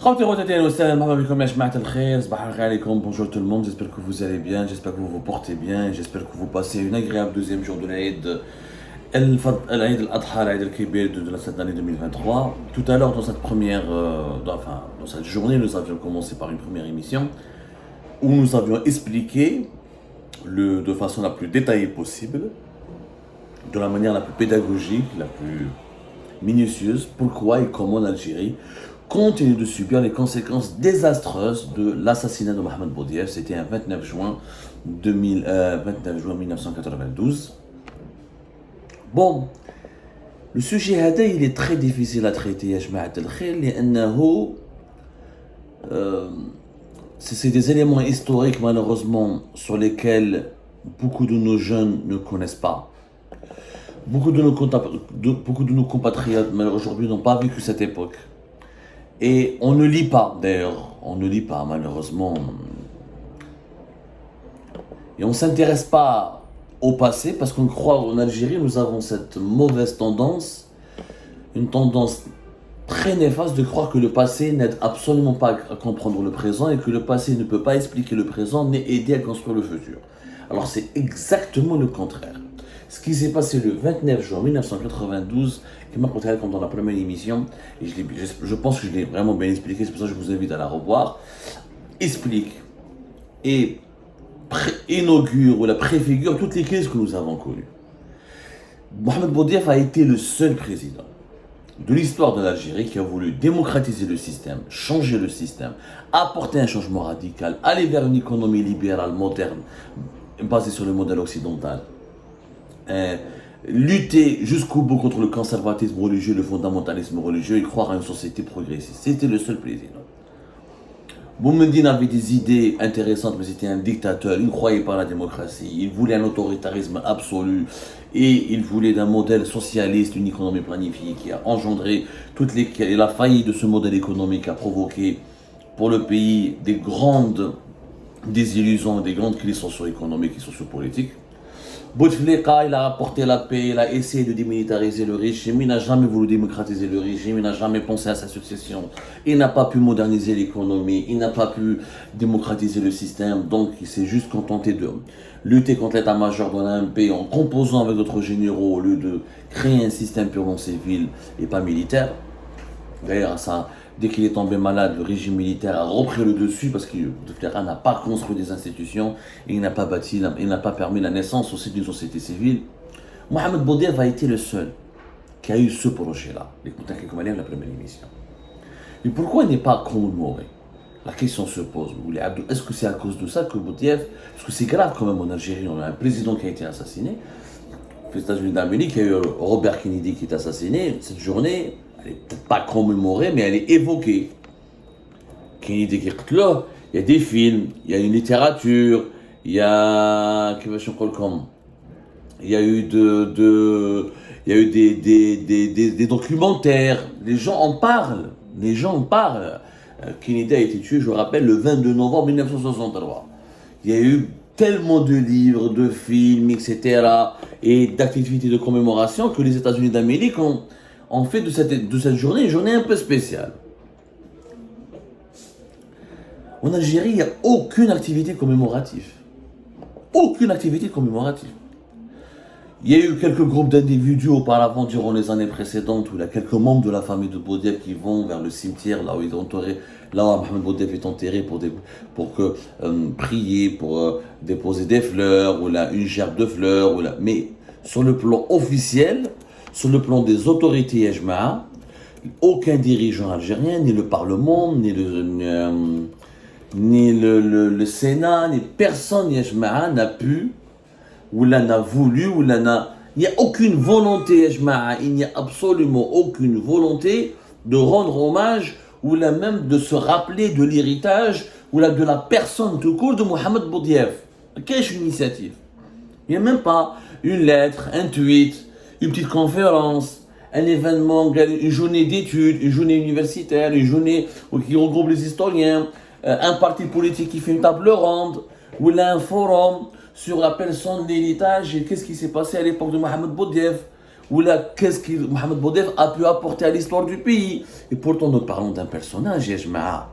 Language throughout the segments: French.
خوتي خواتاتي اهلا وسهلا مرحبا بكم يا جماعة الخير صباح الخير عليكم bonjour tout le monde j'espère que vous allez bien j'espère que vous vous portez bien j'espère que vous passez une agréable deuxième jour de l'Aïd l'Aïd al-Adha l'Aïd al-Kibir de cette année 2023 tout à l'heure dans cette première dans cette journée nous avions commencé par une première émission où nous avions expliqué de façon la plus détaillée possible de la manière la plus pédagogique la plus minutieuse pourquoi et comment l'Algérie continue de subir les conséquences désastreuses de l'assassinat de Mohamed Boudiaf. C'était un 29 juin 1992. Bon, le sujet هذا il est très difficile à traiter يا جماعة الخير لأنه c'est des éléments historiques malheureusement sur lesquels beaucoup de nos jeunes ne connaissent pas. Beaucoup de nos compatriotes aujourd'hui n'ont pas vécu cette époque. Et on ne lit pas, d'ailleurs, malheureusement. Et on ne s'intéresse pas au passé parce qu'on croit en Algérie, nous avons cette mauvaise tendance, une tendance très néfaste de croire que le passé n'aide absolument pas à comprendre le présent et que le passé ne peut pas expliquer le présent ni aider à construire le futur. Alors c'est exactement le contraire. Ce qui s'est passé le 29 juin 1992, qui m'a raconté comme dans la première émission, et je pense que je l'ai vraiment bien expliqué, c'est pour ça que je vous invite à la revoir, explique et inaugure ou la préfigure toutes les crises que nous avons connues. Mohamed Boudiaf a été le seul président de l'histoire de l'Algérie qui a voulu démocratiser le système, changer le système, apporter un changement radical, aller vers une économie libérale moderne, basée sur le modèle occidental. Lutter jusqu'au bout contre le conservatisme religieux, le fondamentalisme religieux et croire à une société progressiste. C'était le seul président. Boumediene avait des idées intéressantes, mais c'était un dictateur. Il ne croyait pas à la démocratie. Il voulait un autoritarisme absolu. Et il voulait d'un modèle socialiste, une économie planifiée qui a engendré et la faillite de ce modèle économique a provoqué pour le pays des grandes désillusions, des grandes crises socio-économiques et sociopolitiques. Bouteflika, il a apporté la paix, il a essayé de démilitariser le régime, il n'a jamais voulu démocratiser le régime, il n'a jamais pensé à sa succession, il n'a pas pu moderniser l'économie, il n'a pas pu démocratiser le système, donc il s'est juste contenté de lutter contre l'état-major de l'AMP en composant avec d'autres généraux au lieu de créer un système purement civil et pas militaire. D'ailleurs, dès qu'il est tombé malade, le régime militaire a repris le dessus parce que Bouteflika n'a pas construit des institutions et il n'a pas permis la naissance aussi d'une société civile. Mohamed Boudiaf a été le seul qui a eu ce projet-là. Écoutez, la première émission. Mais pourquoi il n'est pas commémoré? La question se pose. Est-ce que c'est à cause de ça que Boudiaf, parce que c'est grave quand même en Algérie, on a un président qui a été assassiné. Aux États-Unis d'Amérique, il y a eu Robert Kennedy qui est assassiné. Cette journée, elle n'est peut-être pas commémorée, mais elle est évoquée. Kennedy qui est là, il y a des films, il y a une littérature, il y a des documentaires, les gens en parlent. Kennedy a été tué, je vous rappelle, le 22 novembre 1963. Il y a eu tellement de livres, de films, etc. et d'activités de commémoration que les États-Unis d'Amérique ont fait de cette journée une journée un peu spéciale. En Algérie, il n'y a aucune activité commémorative. Aucune activité commémorative. Il y a eu quelques groupes d'individus auparavant, durant les années précédentes, où il y a quelques membres de la famille de Boudiaf qui vont vers le cimetière, là où Mohamed Boudiaf est enterré pour prier, pour déposer des fleurs, ou là, une gerbe de fleurs, mais sur le plan officiel, sur le plan des autorités Yajma'a, aucun dirigeant algérien, ni le Parlement, ni le Sénat, ni personne Yajma'a n'a pu, ou là n'a voulu, il n'y a aucune volonté Yajma'a, il n'y a absolument aucune volonté de rendre hommage, ou là même de se rappeler de l'héritage, ou là de la personne tout court de Mohamed Boudiaf. Quelle initiative? Il n'y a même pas une lettre, un tweet, une petite conférence, un événement, une journée d'études, une journée universitaire, une journée qui regroupe les historiens, un parti politique qui fait une table ronde, ou un forum sur la personne de l'héritage et qu'est-ce qui s'est passé à l'époque de Mohamed Boudiaf, ou là, qu'est-ce que Mohamed Boudiaf a pu apporter à l'histoire du pays. Et pourtant, nous parlons d'un personnage, ya Jama'a.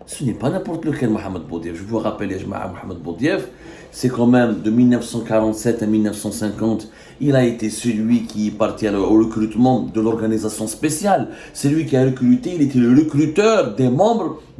Ce n'est pas n'importe lequel Mohamed Boudiaf. Je vous rappelle, ya Jama'a, Mohamed Boudiaf, c'est quand même de 1947 à 1950, il a été celui qui est parti au recrutement de l'organisation spéciale. C'est lui qui a recruté, il était le recruteur des membres de